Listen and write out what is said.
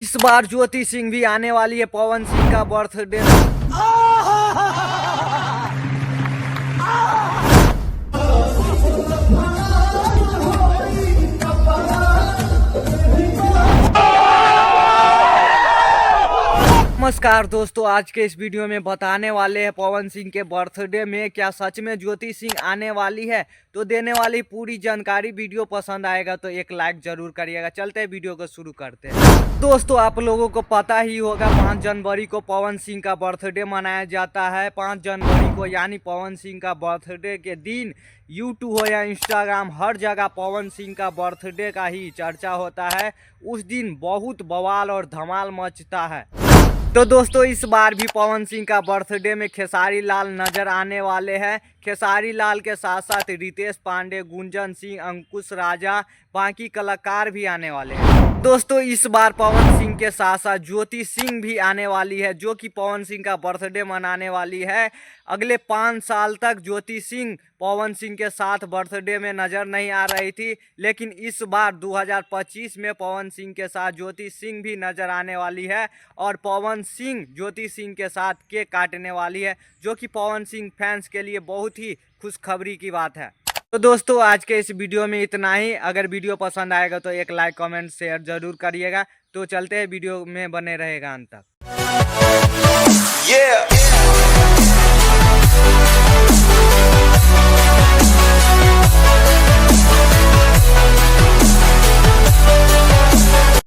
इस बार ज्योति सिंह भी आने वाली है पवन सिंह का बर्थडे। नमस्कार दोस्तों, आज के इस वीडियो में बताने वाले हैं पवन सिंह के बर्थडे में क्या सच में ज्योति सिंह आने वाली है। तो देने वाली पूरी जानकारी। वीडियो पसंद आएगा तो एक लाइक जरूर करिएगा। चलते हैं वीडियो को शुरू करते हैं। दोस्तों, आप लोगों को पता ही होगा 5 जनवरी को पवन सिंह का बर्थडे मनाया जाता है। 5 जनवरी को यानी पवन सिंह का बर्थडे के दिन यूट्यूब हो या इंस्टाग्राम हर जगह पवन सिंह का बर्थडे का ही चर्चा होता है। उस दिन बहुत बवाल और धमाल मचता है। तो दोस्तों, इस बार भी पवन सिंह का बर्थडे में खेसारी लाल नजर आने वाले हैं। खेसारी लाल के साथ साथ रितेश पांडे, गुंजन सिंह, अंकुश राजा, बाकी कलाकार भी आने वाले हैं। दोस्तों, इस बार पवन सिंह के साथ साथ ज्योति सिंह भी आने वाली है, जो कि पवन सिंह का बर्थडे मनाने वाली है। अगले 5 साल तक ज्योति सिंह पवन सिंह के साथ बर्थडे में नजर नहीं आ रही थी, लेकिन इस बार 2025 में पवन सिंह के साथ ज्योति सिंह भी नजर आने वाली है और पवन सिंह ज्योति सिंह के साथ केक काटने वाली है, जो कि पवन सिंह फैंस के लिए बहुत ही खुशखबरी की बात है। तो दोस्तों, आज के इस वीडियो में इतना ही। अगर वीडियो पसंद आएगा तो एक लाइक, कमेंट, शेयर जरूर करिएगा। तो चलते हैं, वीडियो में बने रहेगा अंत तक।